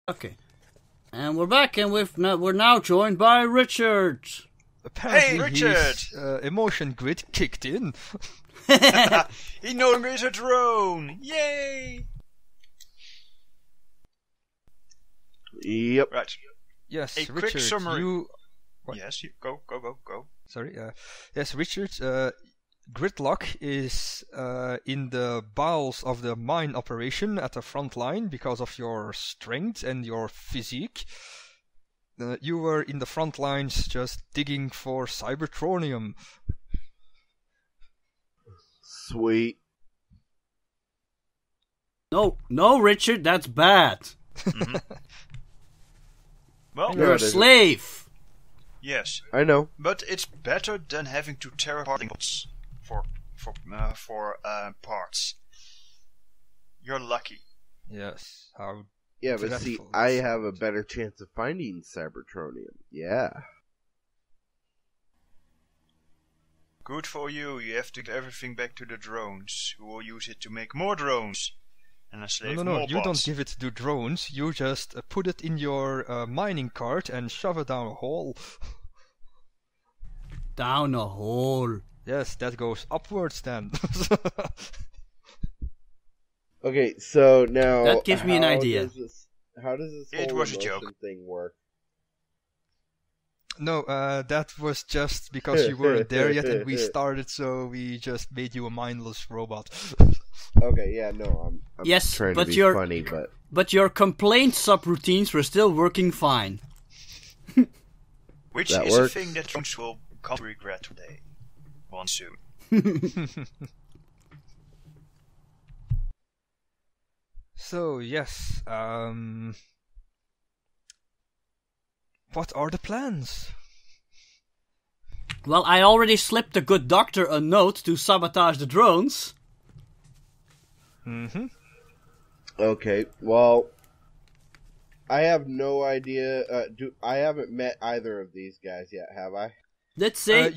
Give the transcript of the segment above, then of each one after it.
Okay. And we're back, and we're now joined by Richard. Apparently Hey, Richard! his emotion grid kicked in. He no longer is a drone! Yay! Yep. Right. Yes, A Richard, quick summary. you... What? Yes, go. Sorry, yes, Richard, Gridlock is in the bowels of the mine operation at the front line because of your strength and your physique. You were in the front lines just digging for Cybertronium. Sweet. No, Richard, that's bad. Well, No, You're a it isn't. slave. yes, I know. but it's better than having to tear apart things for parts. You're lucky. Yes, how... Yeah, but see, Dreadful. I have a better chance of finding Cybertronium. Yeah. Good for you. You have to give everything back to the drones, who will use it to make more drones and enslave No, more you don't bots. give it to drones, you just put it in your mining cart and shove it down a hole. Down a hole. Yes, that goes upwards then. Okay, so now That gives me an how idea. How does this It whole was a emotion joke. thing work? No, that was just because you weren't there yet and we started, so we just made you a mindless robot. Okay, yeah, no, I'm Yes, trying but to be you're- funny, but But your complaint subroutines were still working fine. Which That is works. a thing that drones will come to regret today. One soon. So, yes, what are the plans? Well, I already slipped the good doctor a note to sabotage the drones. Mm-hmm. okay, well, I have no idea. I haven't met either of these guys yet, have I? Let's say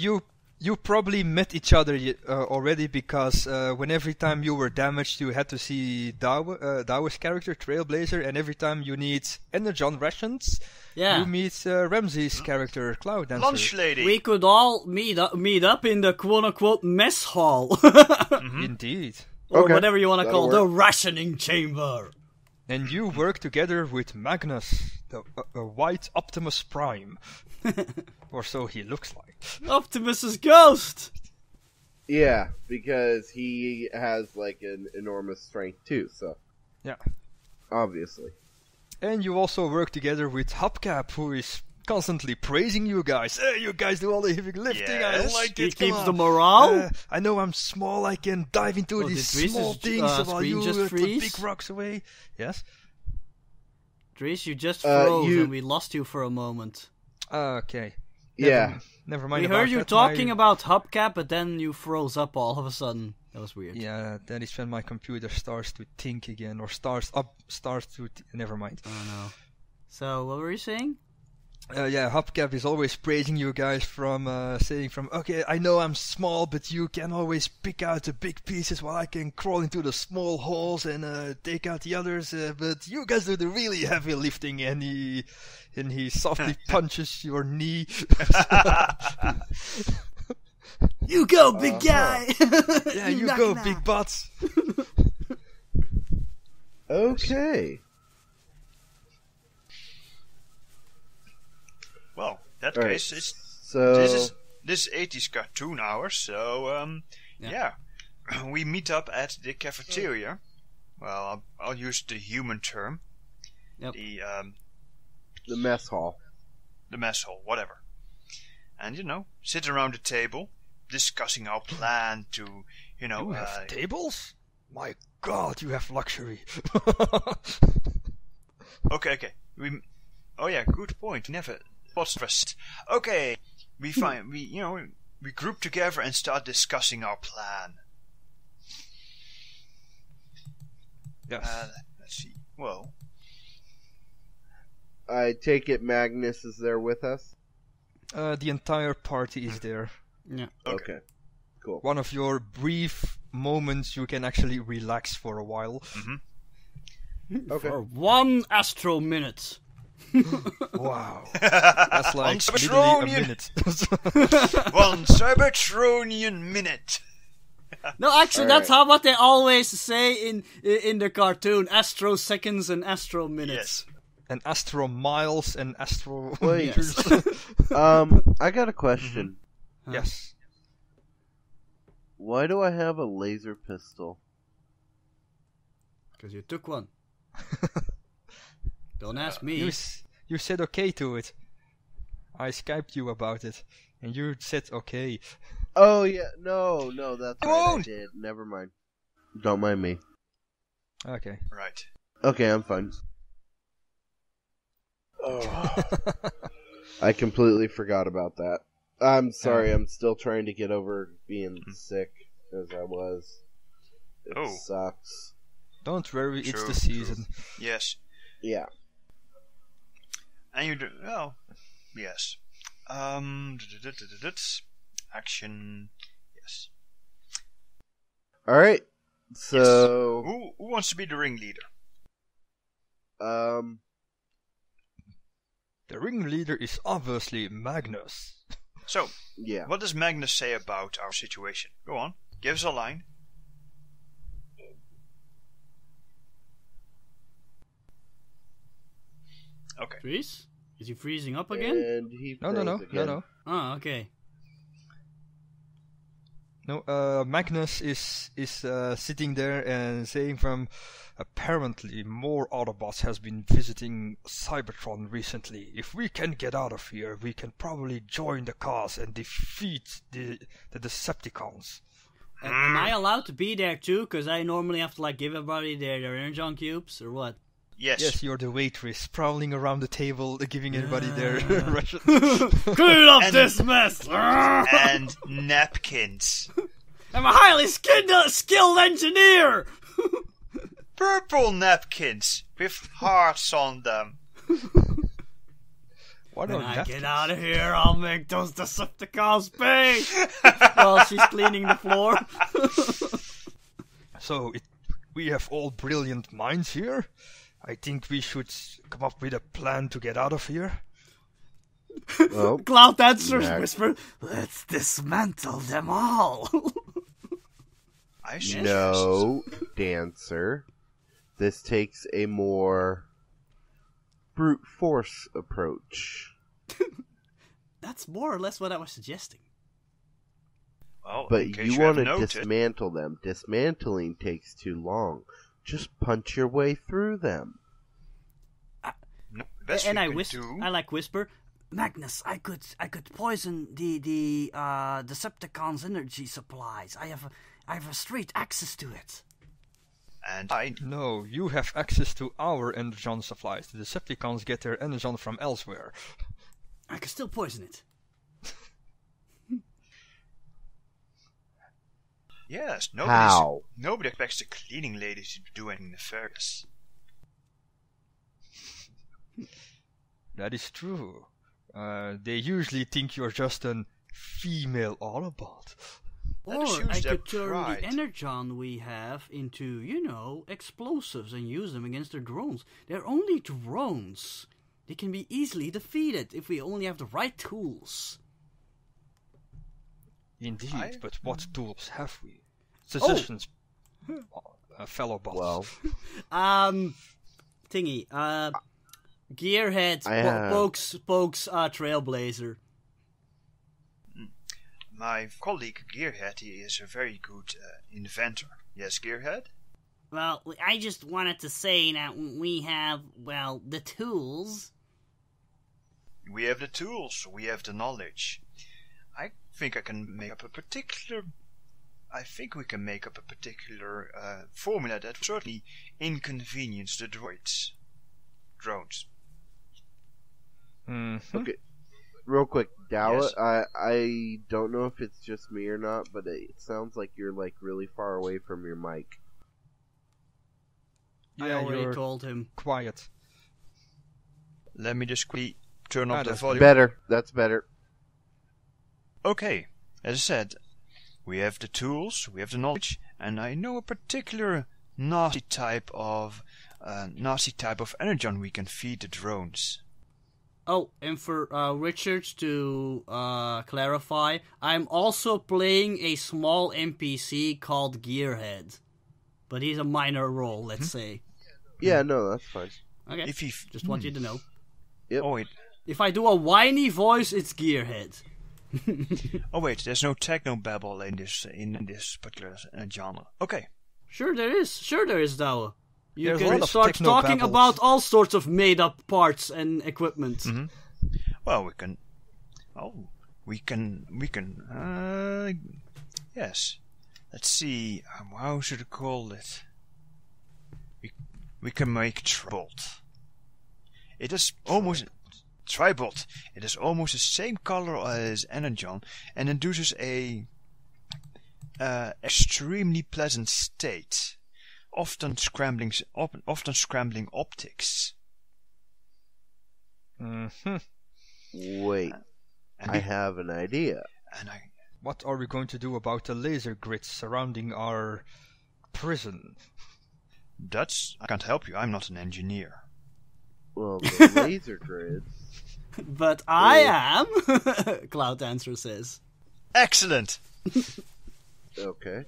You probably met each other already because when every time you were damaged, you had to see Dao's character, Trailblazer, and every time you need Energon rations, yeah. you meet Ramsey's character, Cloud Dancer. Lunch lady! We could all meet up in the quote-unquote mess hall. Indeed. Or Okay, whatever you want to that'll call it, the work. rationing chamber. And you work together with Magnus, the white Optimus Prime. Or so he looks like. Optimus's ghost! Yeah, because he has like an enormous strength too. So Yeah. obviously, And you also work together with Hubcap, who is constantly praising you guys. Hey, you guys do all the heavy lifting, Yes. I like He it, come keeps on. the morale. I know I'm small, I can dive into Oh, these did Dries' small things while screen you just put freeze? big rocks away. Yes? Dries, you just froze you- and we lost you for a moment. Okay. yeah. Never mind We about heard you that. talking about Hubcap, but then you froze up all of a sudden. That was weird. Yeah, that is when my computer starts to think again, or never mind. Oh no. So, what were you saying? Yeah, Hubcap is always praising you guys saying okay, I know I'm small, but you can always pick out the big pieces while I can crawl into the small holes and take out the others, but you guys do the really heavy lifting, and he softly punches your knee. You go, big guy! Yeah, you go, big butts. Okay. Well, in that All right. case, So this is 80s cartoon hour, so Yeah. yeah. We meet up at the cafeteria. Well, I'll use the human term. Yep. the mess hall. The mess hall, whatever. And sit around the table, discussing our plan to, You have tables? My God, you have luxury. Okay. Oh yeah, good point. Never was stressed. Okay, we group together and start discussing our plan. Yes. Let's see. Well, I take it Magnus is there with us. The entire party is there. Yeah. Okay. Cool. One of your brief moments you can actually relax for a while. Okay. For 1 astro minute. Wow. That's like literally a minute. 1 Cybertronian minute. No, actually, All that's right. what they always say in the cartoon. Astro seconds and astro minutes. Yes. And astro miles and astro Wait. meters. I got a question. Yes. Why do I have a laser pistol? Because you took one. Don't ask me. You said okay to it. I Skyped you about it, and you said okay. Oh yeah, no, that's right. I won't. did. Never mind. Don't mind me. Okay. Right. Okay, I'm fine. I completely forgot about that. I'm sorry. I'm still trying to get over being sick as I was. It Oh. sucks. Don't worry, it's True, the season. Yes. Yeah. And you do well. Yes. Action. Yes. All right. So, Who wants to be the ringleader? um, The ringleader is obviously Magnus. So, yeah. what does Magnus say about our situation? Go on. Give us a line. Okay. Freeze? Is he freezing up again? And he No. froze again. Oh, okay. No, Magnus is sitting there and saying from apparently more Autobots has been visiting Cybertron recently. If we can get out of here, we can probably join the cause and defeat the Decepticons. Am I allowed to be there too? Because I normally have to like give everybody their energon cubes or what? Yes. Yes, you're the waitress, prowling around the table, giving everybody their rations. Clean up And- this mess! And napkins. I'm a highly skilled engineer! Purple napkins with hearts on them. What When are I napkins? get out of here, I'll make those Decepticons pay! While she's cleaning the floor. So, we have all brilliant minds here. I think we should come up with a plan to get out of here. Well, Cloud answers, Mac. whisper, let's dismantle them all. I suggest. no, Dancer. This takes a more brute force approach. That's more or less what I was suggesting. Well, But in case you you want haven't to noted, dismantle them. Dismantling takes too long. Just punch your way through them. no, the best And we I can whisper, do. I like whisper, Magnus, I could poison the Decepticons' energy supplies. I have a straight access to it. And I. No, you have access to our energon supplies. The Decepticons get their energon from elsewhere. I could still poison it. Yes, How? nobody expects the cleaning lady to do anything nefarious. That is true. They usually think you're just an female Autobot. Let us Or use I their could turn pride. the energon we have into, explosives and use them against their drones. They're only drones. They can be easily defeated if we only have the right tools. Indeed, I- but what tools have we? Suggestions, fellow bots. Well, Gearhead I have- pokes Trailblazer. My colleague Gearhead, he is a very good inventor. Yes, Gearhead? Well, I just wanted to say that we have, the tools. We have the tools, we have the knowledge. I think we can make up a particular formula that certainly inconvenience the drones. Mhm. okay. Real quick, Dowla, Yes. I don't know if it's just me or not, but it sounds like you're like really far away from your mic. I Yeah, already you're told him. quiet. Let me just quickly turn up the that's volume. Better. That's better. Okay, as I said, we have the tools, we have the knowledge, and I know a particular nasty type of energon we can feed the drones. Oh, and for Richard to clarify, I'm also playing a small NPC called Gearhead. But he's a minor role, let's say. Yeah, no, that's fine. Okay, If he just want you to know. Yep. Oh wait, If I do a whiny voice, it's Gearhead. there's no techno babble in this particular genre. Okay. Sure there is, though. You There's a can lot of start techno talking babbles. about all sorts of made-up parts and equipment. Mm-hmm. Well, we can. Oh, we can. Yes. Let's see. How should I call it? We can make Tribolt. It is almost Tribolt. It is almost the same color as Energon and induces a extremely pleasant state, often scrambling optics. Wait, I have an idea. And What are we going to do about the laser grids surrounding our prison? I can't help you. I'm not an engineer. Well, the laser grids. But I am, Cloud Dancer says. Excellent. Okay.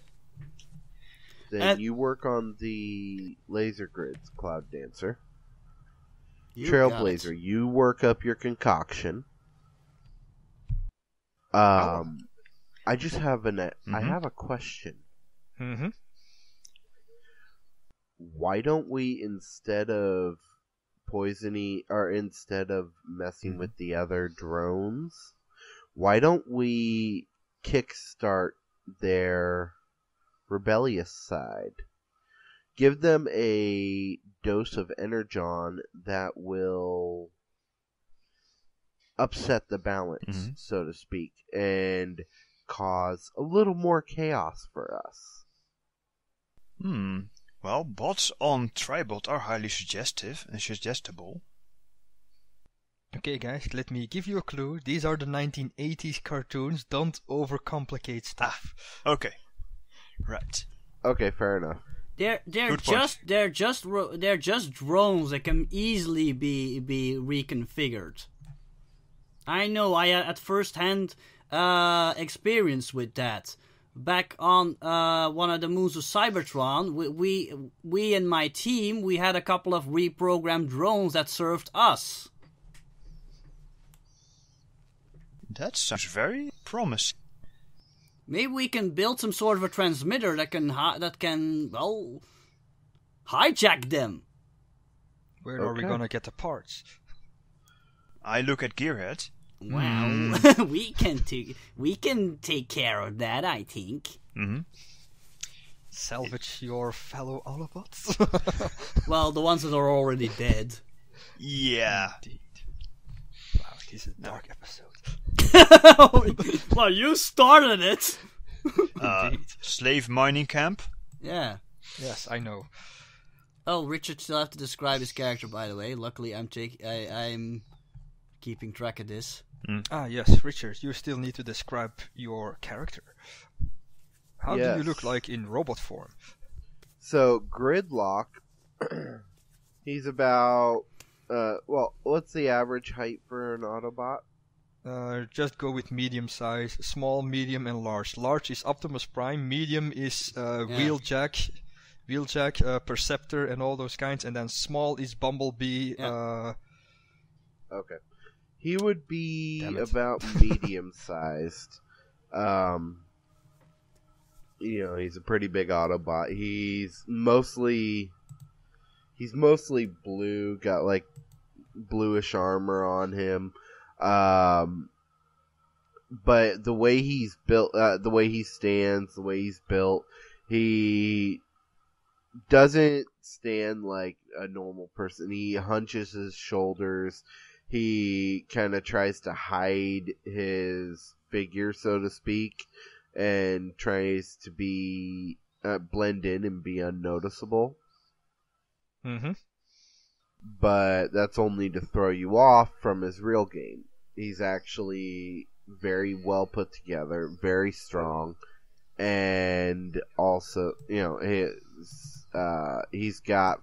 Then you work on the laser grids, Cloud Dancer. You got Trailblazer, it. you work up your concoction. I just have I have a question. Mm-hmm. Why don't we, instead of messing with the other drones, why don't we kickstart their rebellious side? Give them a dose of energon that will upset the balance, so to speak, and cause a little more chaos for us. Well, bots on Tribot are highly suggestive and suggestible. Okay, guys, let me give you a clue. These are the 1980s cartoons. Don't overcomplicate stuff. Okay. Right. Okay, fair enough. They're Good point. just drones that can easily be reconfigured. I know. I had first-hand experience with that. Back on one of the moons of Cybertron, we and my team, we had a couple of reprogrammed drones that served us. That sounds very promising. Maybe we can build some sort of a transmitter that can hijack them. Where are we Okay. gonna get the parts? I look at Gearhead. Well, we can take care of that, I think. Salvage your fellow Autobots? Well, the ones that are already dead. Yeah. Indeed. Wow, this is a dark episode. Well, you started it. Indeed. Slave mining camp. Yeah. Yes, I know. Oh, Richard still have to describe his character, by the way. Luckily, I'm keeping track of this. Ah, yes, Richard, you still need to describe your character. How do you Yes. look like in robot form? So, Gridlock, he's about, what's the average height for an Autobot? Just go with medium size, small, medium, and large. Large is Optimus Prime, medium is Wheeljack, Perceptor, and all those kinds, and then small is Bumblebee. Yeah. Okay. He would be Damn it. about medium-sized. He's a pretty big Autobot. He's mostly blue, got like bluish armor on him. But the way he's built, the way he stands, the way he's built, he doesn't stand like a normal person. He hunches his shoulders. He kind of tries to hide his figure, so to speak, and tries to be blend in and be unnoticeable. Mm-hmm. But that's only to throw you off from his real game. He's actually very well put together, very strong, and also, he's got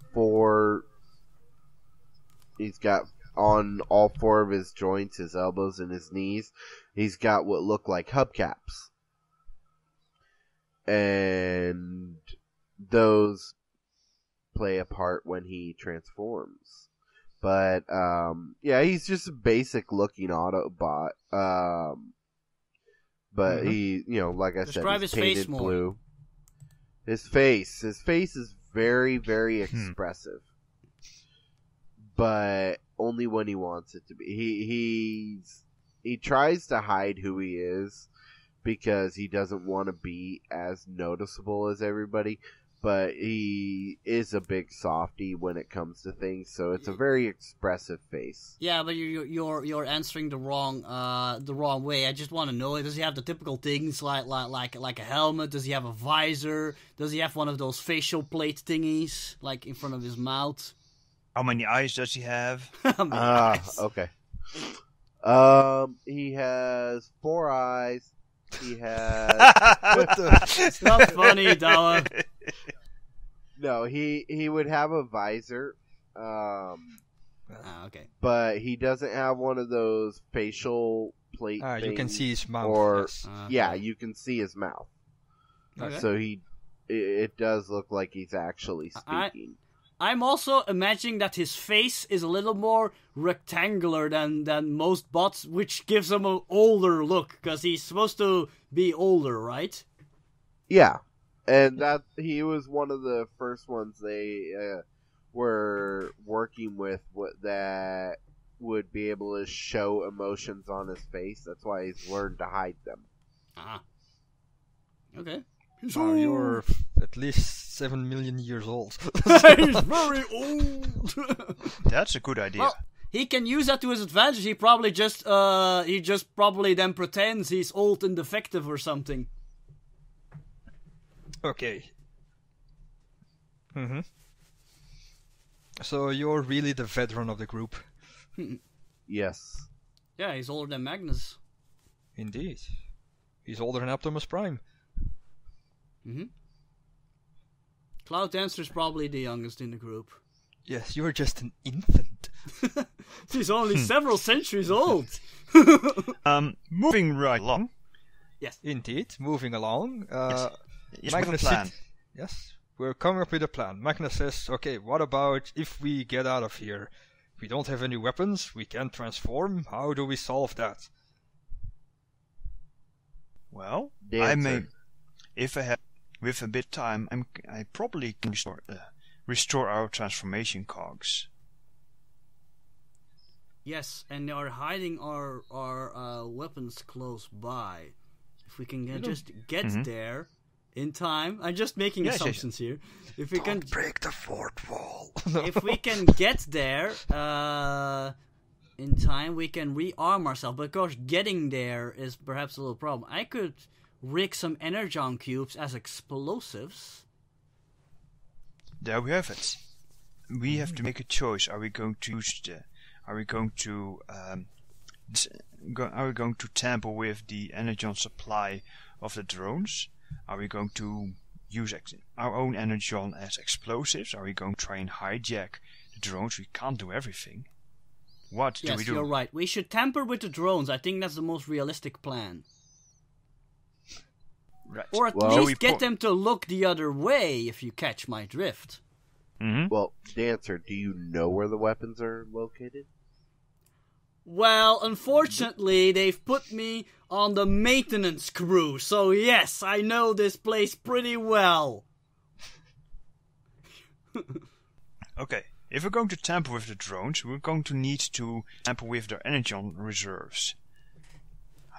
on all 4 of his joints, his elbows and his knees, he's got what look like hubcaps. And those play a part when he transforms. But, he's just a basic looking Autobot. But he, like I Describe said, he's his face painted more. blue. His face is very, very expressive. But only when he wants it to be. He tries to hide who he is because he doesn't want to be as noticeable as everybody. But he is a big softy when it comes to things, so it's a very expressive face. Yeah, but you're answering the wrong way. I just want to know: does he have the typical things like a helmet? Does he have a visor? Does he have one of those facial plate thingies like in front of his mouth? How many eyes does he have? Okay. He has 4 eyes. He has. It's not funny, Dawa. No, he would have a visor. Okay. But he doesn't have one of those facial plate things. You can see his mouth. Or yes. yeah, you can see his mouth. Okay. So it does look like he's actually speaking. I'm also imagining that his face is a little more rectangular than most bots, which gives him an older look, because he's supposed to be older, right? Yeah, and that he was one of the first ones they were working with that would be able to show emotions on his face. That's why he's learned to hide them. Ah. Okay. You're at least 7 million years old. He's very old. That's a good idea. Well, he can use that to his advantage. He probably just probably then pretends he's old and defective or something. Okay. So you're really the veteran of the group. Yes. Yeah, he's older than Magnus. Indeed. He's older than Optimus Prime. Cloud Dancer's probably the youngest in the group. Yes, you're just an infant. He's only several centuries old. Moving right along. Yes. Indeed. Moving along. Yes, Magnus with a plan. Yes, we're coming up with a plan. Magnus says, okay, what about if we get out of here? We don't have any weapons, we can't transform. How do we solve that? Well, Dancer. If I have with a bit time, I probably can restore our transformation cogs. Yes, and they are hiding our weapons close by. If we can just get there in time, I'm just making assumptions here. If we can break the fourth wall. if we can get there in time, we can rearm ourselves. But of course, getting there is perhaps a little problem. I could rig some energon cubes as explosives. There we have it. We have to make a choice. Are we going to use Are we going to tamper with the energon supply of the drones? Are we going to use our own energon as explosives? Are we going to try and hijack the drones? We can't do everything. What do we do? Yes, you're right. We should tamper with the drones. I think that's the most realistic plan. Right. Or at least get them to look the other way, if you catch my drift. Well, Dancer, do you know where the weapons are located? Well, unfortunately, they've put me on the maintenance crew, so yes, I know this place pretty well. Okay, if we're going to tamper with the drones, we're going to need to tamper with their energon reserves.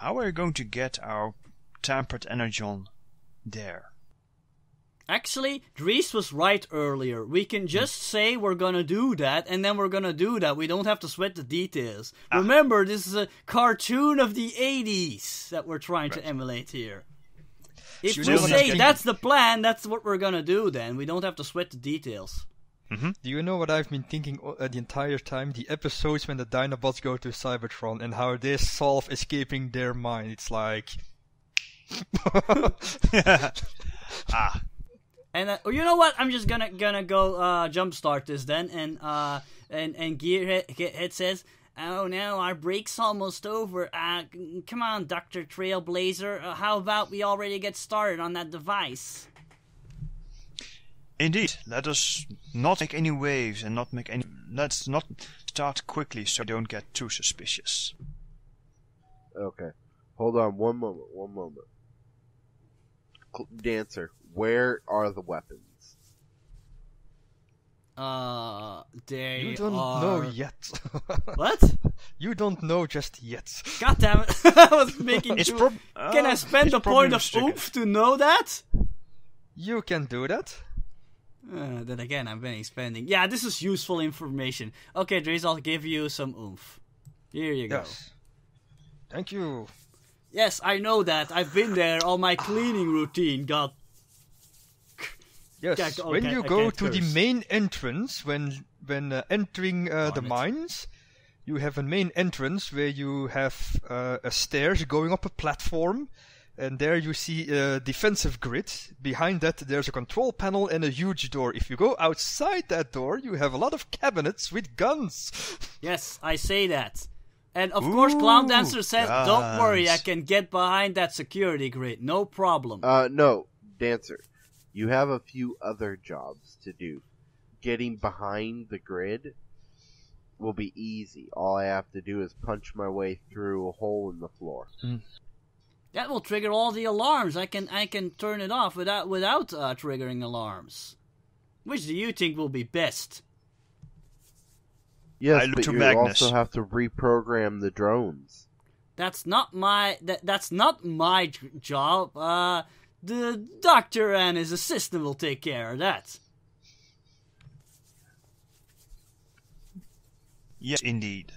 How are we going to get our tampered energon there? Actually, Dries was right earlier. We can just say we're gonna do that, and then we're gonna do that. We don't have to sweat the details. Remember, this is a cartoon of the 80s that we're trying to emulate here. If we say that's the plan, that's what we're gonna do then. We don't have to sweat the details. Do you know what I've been thinking the entire time? The episodes when the Dinobots go to Cybertron and how they solve escaping their mind. It's like... Ah, And you know what? I'm just gonna go jumpstart this then, and Gearhead says, "Oh no, our break's almost over. Come on, Dr. Trailblazer. How about we already get started on that device?" indeed. Let us not make any waves and not make any. Let's not start quickly so we don't get too suspicious. Okay. Hold on one moment. Dancer, where are the weapons? They You don't are... know yet. What? You don't know just yet. God damn it! I was making It's sure. Can I spend the point of restricted. oomph to know that? You can do that. Then again, I'm been spending. Yeah, this is useful information. Okay, Draze, I'll give you some oomph. Here you go. Yes. Thank you. Yes, I know that. I've been there. All my cleaning routine got... Yes, Okay, when you I go can't to the curse. main entrance, when entering the it. mines, you have a main entrance where you have a stairs going up a platform, and there you see a defensive grid. Behind that, there's a control panel and a huge door. If you go outside that door, you have a lot of cabinets with guns. Yes, I say that. And of course, Clown Dancer says, "Don't worry, I guns. can get behind that security grid. No problem." No, Dancer. You have a few other jobs to do. Getting behind the grid will be easy. All I have to do is punch my way through a hole in the floor. That will trigger all the alarms. I can turn it off without triggering alarms. Which do you think will be best? Yes, I look but to you Magnus. also have to reprogram the drones. That's not my job. The doctor and his assistant will take care of that. Yes, indeed.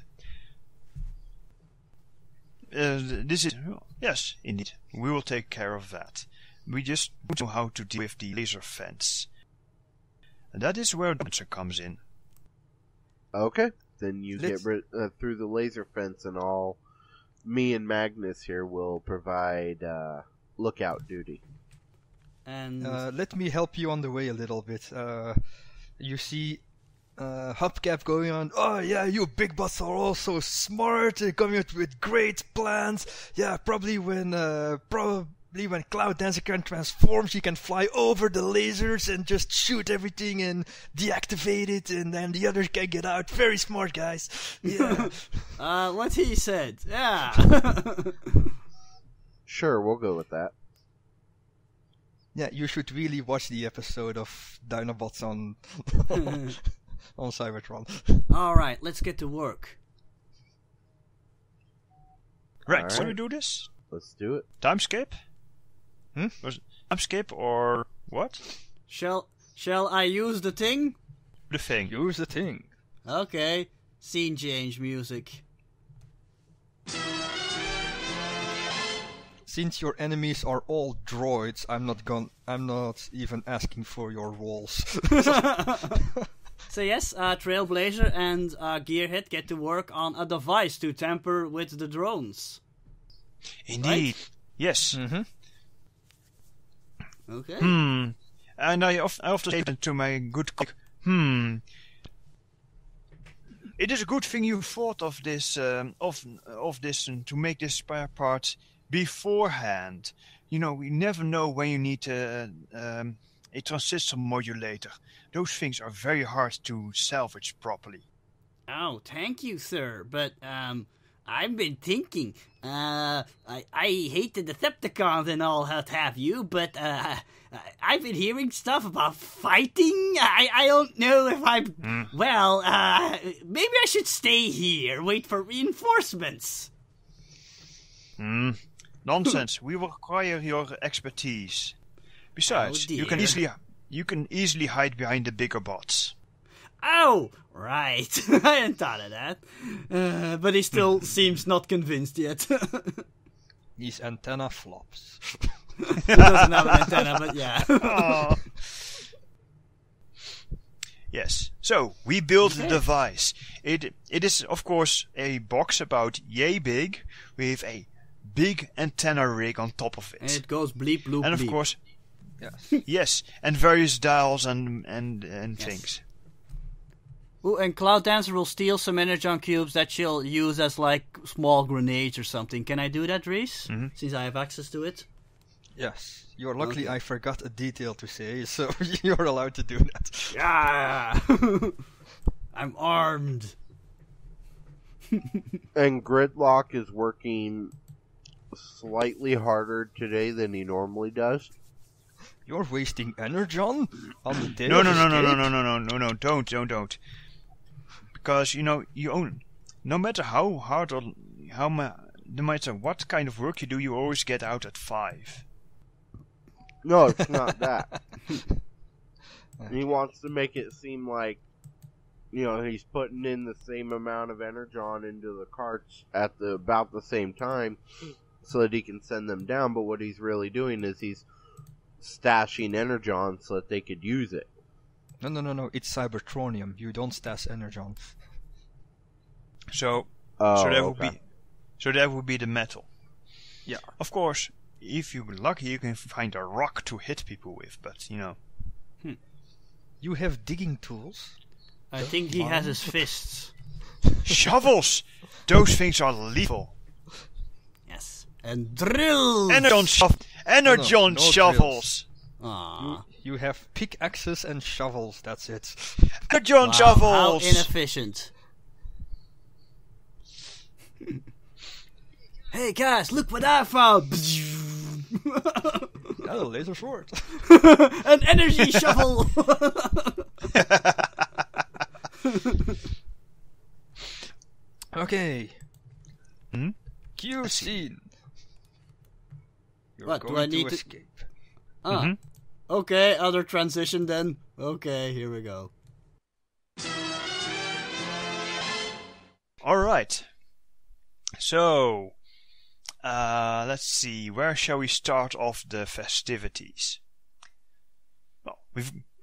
This is yes, indeed. We will take care of that. We just don't know how to deal with the laser fence. And that is where the answer comes in. Okay, then you Let's- get through the laser fence, and all me and Magnus here will provide lookout duty. And Let me help you on the way a little bit. You see Hubcap going on, "Oh yeah, you big bots are all so smart, coming up with great plans. Yeah, probably when Cloud Dancer can transform, she can fly over the lasers and just shoot everything and deactivate it, and then the others can get out. Very smart, guys." Yeah. what he said, yeah. Sure, we'll go with that. Yeah, you should really watch the episode of Dinobots on on Cybertron. All right, let's get to work. Right, Alright. so we do this? Let's do it. Time skip? Hmm? Was it time skip or what? Shall I use the thing? The thing. Use the thing. Okay. Scene change music. Since your enemies are all droids, I'm not even asking for your walls. So yes, Trailblazer and Gearhead get to work on a device to tamper with the drones. Indeed. Yes. Mm-hmm. Okay. And I often say to my good colleague, it is a good thing you thought of this, of this, and to make this spare part beforehand. You know, we never know when you need a transistor modulator. Those things are very hard to salvage properly. Oh, thank you, sir. But I've been thinking. I hate the Decepticons and all that have you, but I've been hearing stuff about fighting. I don't know if I'm. Well, maybe I should stay here, wait for reinforcements. Nonsense. We will require your expertise. Besides, Oh, you can easily hide behind the bigger bots. Oh, right. I hadn't thought of that. But he still seems not convinced yet. His antenna flops. He doesn't have an antenna, but yeah. Aw. Yes. So we built the device. It is of course a box about yay big with a big antenna rig on top of And it. it goes bleep, bloop, And of bleep. course, Yes. yes, and various dials and Yes. things. Ooh, and Cloud Dancer will steal some energon cubes that she'll use as like small grenades or something. Can I do that, Reese? Mhm. Since I have access to it? Yes. You're lucky Okay. I forgot a detail to say, so you're allowed to do that. Yeah! I'm armed. And Gridlock is working slightly harder today than he normally does. You're wasting energon on the day No, of no, no, no, escape? no, don't. Because you own. No matter how hard or no matter what kind of work you do, you always get out at 5. No, it's not that. He wants to make it seem like, he's putting in the same amount of energon into the carts at about the same time so that he can send them down, but what he's really doing is he's stashing energon so that they could use it. No. It's Cybertronium. You don't stash energon. So Oh, that would be the metal. Yeah. Of course, if you're lucky, you can find a rock to hit people with, but You have digging tools. I think he has his fists. shovels. Those things are lethal. Yes. And drills! Energon No shovels. Aw. You have pickaxes and shovels, that's it. Energon Wow, shovels. how inefficient. Hey guys, look what I found! And a laser sword. An energy shovel! Okay. Hmm? Cue scene. You're What, do going I need to- escape. Ah, Mhm. okay, other transition then. Okay, here we go. All right. So, let's see. Where shall we start off the festivities? Well,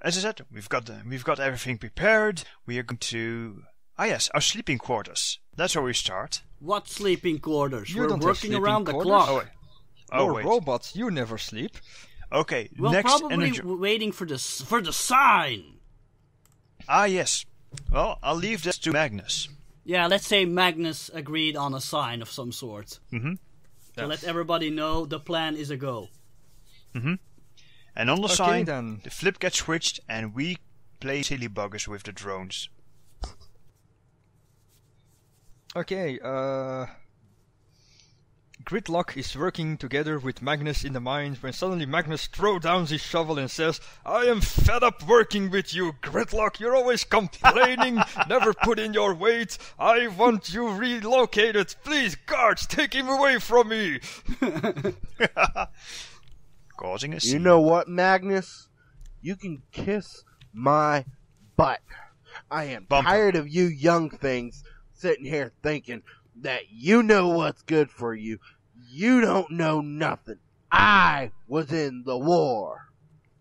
as I said, we've got everything prepared. We are going to yes, our sleeping quarters. That's where we start. What sleeping quarters? You We're don't have working sleeping around the quarters? clock. Oh wait. Oh You're wait. robots, you never sleep. Okay. Well, next probably energy. waiting for the sign. Yes. Well, I'll leave that to Magnus. Yeah, let's say Magnus agreed on a sign of some sort. Mm-hmm. To let everybody know the plan is a go. Mm-hmm. And on the Okay, sign, then. the flip gets switched, and we play silly buggers with the drones. Okay, Gridlock is working together with Magnus in the mines when suddenly Magnus throws down his shovel and says, I am fed up working with you, Gridlock. You're always complaining, never put in your weight. I want you relocated. Please, guards, take him away from me. Causing a You scene. know what, Magnus? You can kiss my butt. I am Bumper. tired of you young things sitting here thinking that you know what's good for you. You don't know nothing. I was in the war.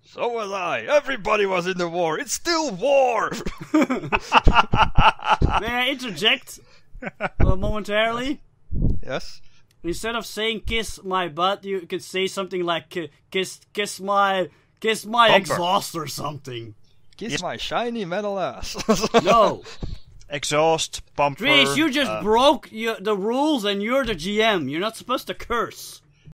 So was I. Everybody was in the war. It's still war. May I interject momentarily? Yes. Instead of saying "kiss my butt," you could say something like "kiss my Bumper. exhaust" or something. Kiss Yes. my shiny metal ass. No, Exhaust, bumper. Dries, you just broke the rules, and you're the GM. You're not supposed to curse.